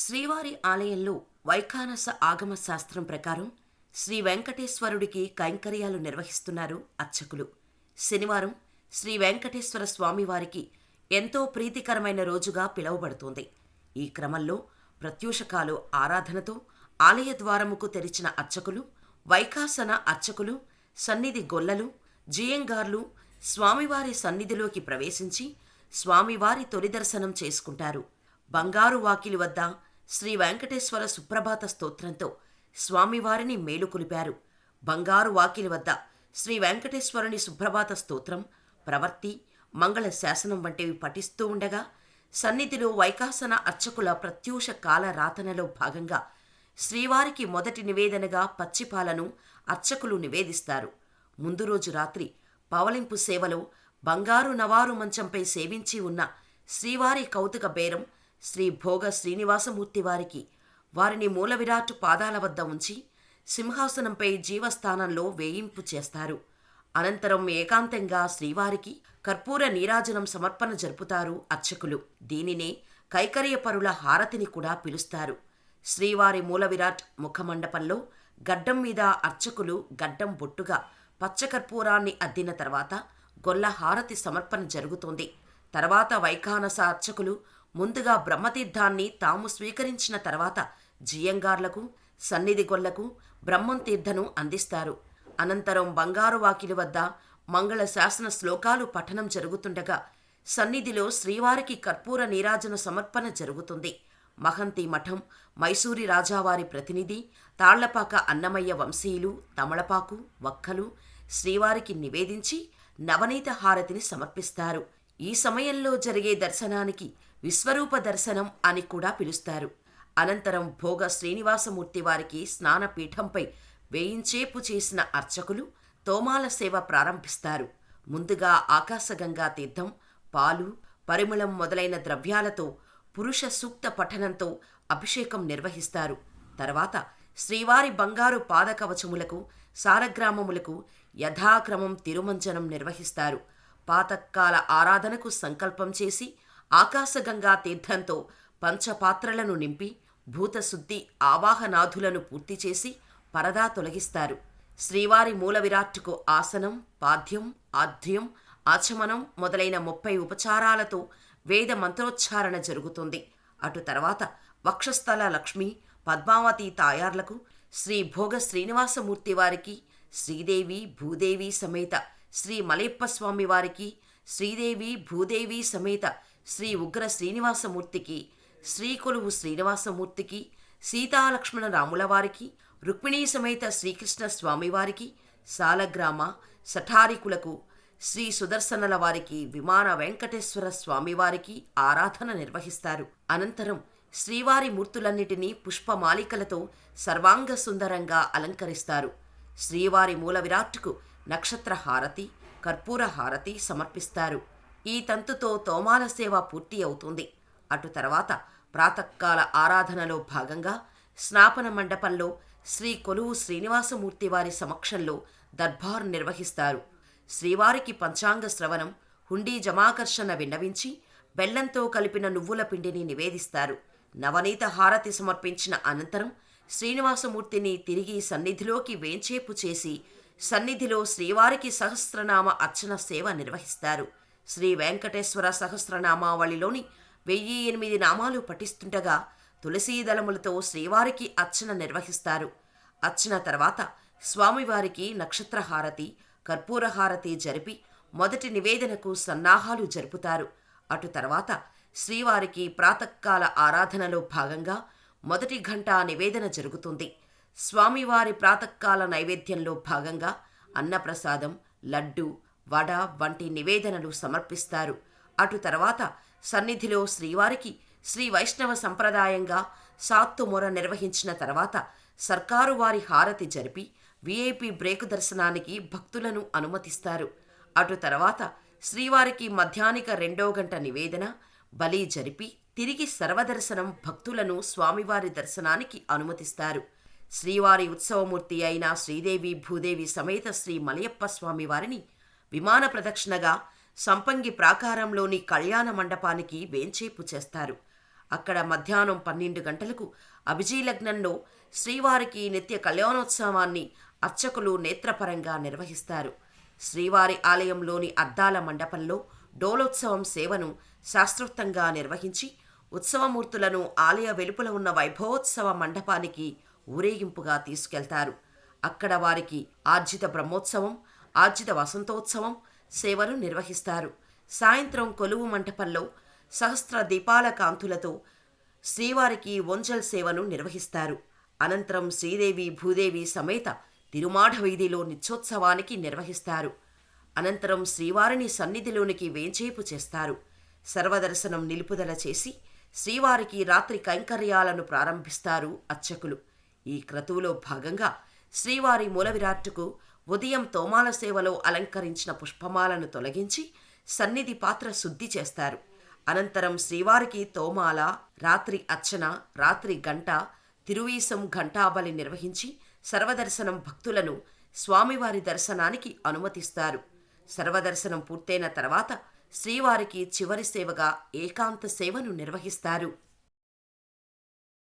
శ్రీవారి ఆలయంలో వైఖానస ఆగమ శాస్త్రం ప్రకారం శ్రీ వెంకటేశ్వరుడికి కైంకర్యాలు నిర్వహిస్తున్నారు అర్చకులు. శనివారం శ్రీ వెంకటేశ్వర స్వామివారికి ఎంతో ప్రీతికరమైన రోజుగా పిలువబడుతోంది. ఈ క్రమంలో ప్రత్యూషకాలు ఆరాధనతో ఆలయ ద్వారముకు తెరిచిన అర్చకులు, వైఖాసన అర్చకులు, సన్నిధి గొల్లలు, జియంగార్లు స్వామివారి సన్నిధిలోకి ప్రవేశించి స్వామివారి తొలి దర్శనం చేసుకుంటారు. బంగారు వాకిలి వద్ద శ్రీ వెంకటేశ్వర సుప్రభాత స్తోత్రంతో స్వామివారిని మేలుకొలిపారు. బంగారు వాకిలి వద్ద శ్రీ వెంకటేశ్వరుని సుప్రభాత స్తోత్రం, ప్రవర్తి, మంగళ శాసనం వంటివి పఠిస్తూ ఉండగా సన్నిధిలో వైఖాసన అర్చకుల ప్రత్యూష కాల రాతనలో భాగంగా శ్రీవారికి మొదటి నివేదనగా పచ్చిపాలను అర్చకులు నివేదిస్తారు. ముందు రోజు రాత్రి పవలింపు సేవలో బంగారు నవారు మంచంపై సేవించి ఉన్న శ్రీవారి కౌతుక బేరం శ్రీ భోగ శ్రీనివాసమూర్తి వారికి వారిని మూలవిరాట్టు పాదాల వద్ద ఉంచి సింహాసనంపై జీవస్థానంలో వేయింపు చేస్తారు. అనంతరం ఏకాంతంగా శ్రీవారికి కర్పూర నీరాజనం సమర్పణ జరుపుతారు అర్చకులు. దీనినే కైకర్యపరుల హారతిని కూడా పిలుస్తారు. శ్రీవారి మూలవిరాట్ ముఖమండపంలో గడ్డం మీద అర్చకులు గడ్డం బొట్టుగా పచ్చకర్పూరాన్ని అద్దిన తర్వాత గొల్ల హారతి సమర్పణ జరుగుతోంది. తర్వాత వైఖానస అర్చకులు ముందుగా బ్రహ్మతీర్థాన్ని తాము స్వీకరించిన తర్వాత జియంగార్లకు, సన్నిధి గొల్లకు బ్రహ్మం తీర్థను అందిస్తారు. అనంతరం బంగారు వాకిలి వద్ద మంగళ శాసన శ్లోకాలు పఠనం జరుగుతుండగా సన్నిధిలో శ్రీవారికి కర్పూర నీరాజన సమర్పణ జరుగుతుంది. మహంతి మఠం, మైసూరి రాజావారి ప్రతినిధి, తాళ్లపాక అన్నమయ్య వంశీయులు తమలపాకు, వక్కలు శ్రీవారికి నివేదించి నవనీత హారతిని సమర్పిస్తారు. ఈ సమయంలో జరిగే దర్శనానికి విశ్వరూప దర్శనం అని కూడా పిలుస్తారు. అనంతరం భోగ శ్రీనివాసమూర్తి వారికి స్నానపీఠంపై వేయించేపు చేసిన అర్చకులు తోమాల సేవ ప్రారంభిస్తారు. ముందుగా ఆకాశగంగా తీర్థం, పాలు, పరిమళం మొదలైన ద్రవ్యాలతో పురుష సూక్త పఠనంతో అభిషేకం నిర్వహిస్తారు. తర్వాత శ్రీవారి బంగారు పాదకవచములకు, సాలగ్రామములకు యథాక్రమం తిరుమంజనం నిర్వహిస్తారు. పాతకాల ఆరాధనకు సంకల్పం చేసి ఆకాశగంగా తీర్థంతో పంచపాత్రలను నింపి భూతశుద్ధి ఆవాహనాదులను పూర్తి చేసి పరదా తొలగిస్తారు. శ్రీవారి మూల విరాట్టుకు ఆసనం, పాద్యం, ఆద్యం, ఆచమనం మొదలైన 30 ఉపచారాలతో వేద మంత్రోచ్చారణ జరుగుతుంది. అటు తర్వాత వక్షస్థల లక్ష్మి, పద్మావతి తాయార్లకు, శ్రీ భోగ శ్రీనివాసమూర్తి వారికి, శ్రీదేవి భూదేవి సమేత శ్రీ మలయప్ప స్వామి వారికి, శ్రీదేవి భూదేవి సమేత శ్రీ ఉగ్ర శ్రీనివాసమూర్తికి, శ్రీకొలువు శ్రీనివాసమూర్తికి, సీతాలక్ష్మణ రాముల వారికి, రుక్మిణీ సమేత శ్రీకృష్ణ స్వామివారికి, సాలగ్రామ సఠారికులకు, శ్రీ సుదర్శనల వారికి, విమాన వెంకటేశ్వర స్వామివారికి ఆరాధన నిర్వహిస్తారు. అనంతరం శ్రీవారి మూర్తులన్నిటినీ పుష్పమాలికలతో సర్వాంగ సుందరంగా అలంకరిస్తారు. శ్రీవారి మూల విరాట్టుకు నక్షత్ర హారతి, కర్పూర హారతి సమర్పిస్తారు. ఈ తంతుతో తోమాల సేవ పూర్తి అవుతుంది. అటు తర్వాత ప్రాతకాల ఆరాధనలో భాగంగా స్నాపన మండపంలో శ్రీ కొలువు శ్రీనివాసమూర్తి వారి సమక్షంలో దర్బార్ నిర్వహిస్తారు. శ్రీవారికి పంచాంగ శ్రవణం, హుండీ జమాకర్షణ విన్నవించి బెల్లంతో కలిపిన నువ్వుల పిండిని నివేదిస్తారు. నవనీత హారతి సమర్పించిన అనంతరం శ్రీనివాసమూర్తిని తిరిగి సన్నిధిలోకి వేంచేపు చేసి సన్నిధిలో శ్రీవారికి సహస్రనామ అర్చన సేవ నిర్వహిస్తారు. శ్రీ వెంకటేశ్వర సహస్రనామావళిలోని 1008 నామాలు పఠిస్తుండగా తులసీదళములతో శ్రీవారికి అర్చన నిర్వహిస్తారు. అర్చన తర్వాత స్వామివారికి నక్షత్రహారతి, కర్పూరహారతి జరిపి మొదటి నివేదనకు సన్నాహాలు జరుపుతారు. అటు తర్వాత శ్రీవారికి ప్రాతకాల ఆరాధనలో భాగంగా మొదటి గంట నివేదన జరుగుతుంది. స్వామివారి ప్రాతకాల నైవేద్యంలో భాగంగా అన్నప్రసాదం, లడ్డు, వడ వంటి నివేదనలు సమర్పిస్తారు. అటు తర్వాత సన్నిధిలో శ్రీవారికి శ్రీ వైష్ణవ సంప్రదాయంగా సాత్తుమొర నిర్వహించిన తర్వాత సర్కారు వారి హారతి జరిపి విఐపి బ్రేకు దర్శనానికి భక్తులను అనుమతిస్తారు. అటు తర్వాత శ్రీవారికి మధ్యాహ్నిక 2వ గంట నివేదన, బలి జరిపి తిరిగి సర్వదర్శనం భక్తులను స్వామివారి దర్శనానికి అనుమతిస్తారు. శ్రీవారి ఉత్సవమూర్తి అయిన శ్రీదేవి భూదేవి సమేత శ్రీ మలయప్ప స్వామి వారిని విమాన ప్రదక్షిణగా సంపంగి ప్రాకారంలోని కళ్యాణ మండపానికి వేంచేపు చేస్తారు. అక్కడ మధ్యాహ్నం 12 గంటలకు అభిజీలగ్నంలో శ్రీవారికి నిత్య కళ్యాణోత్సవాన్ని అర్చకులు నేత్రపరంగా నిర్వహిస్తారు. శ్రీవారి ఆలయంలోని అద్దాల మండపంలో డోలోత్సవం సేవను శాస్త్రోక్తంగా నిర్వహించి ఉత్సవమూర్తులను ఆలయ వెలుపల ఉన్న వైభవోత్సవ మండపానికి ఊరేగింపుగా తీసుకెళ్తారు. అక్కడ వారికి ఆర్జిత బ్రహ్మోత్సవం, ఆర్జిత వసంతోత్సవం సేవలు నిర్వహిస్తారు. సాయంత్రం కొలువు మంటపంలో సహస్ర దీపాల కాంతులతో శ్రీవారికి ఒంజల్ సేవను నిర్వహిస్తారు. అనంతరం శ్రీదేవి భూదేవి సమేత తిరుమాఢ వీధిలో నిత్యోత్సవానికి నిర్వహిస్తారు. అనంతరం శ్రీవారిని సన్నిధిలోనికి వేంచేపు చేస్తారు. సర్వదర్శనం నిలుపుదల చేసి శ్రీవారికి రాత్రి కైంకర్యాలను ప్రారంభిస్తారు అర్చకులు. ఈ క్రతువులో భాగంగా శ్రీవారి మూల విరాట్టుకు ఉదయం తోమాల సేవలో అలంకరించిన పుష్పమాలను తొలగించి సన్నిధి పాత్ర శుద్ధి చేస్తారు. అనంతరం శ్రీవారికి తోమాల, రాత్రి అర్చన, రాత్రి గంట, తిరువీసం ఘంటాబలి నిర్వహించి సర్వదర్శనం భక్తులను స్వామివారి దర్శనానికి అనుమతిస్తారు. సర్వదర్శనం పూర్తయిన తర్వాత శ్రీవారికి చివరి సేవగా ఏకాంత సేవను నిర్వహిస్తారు.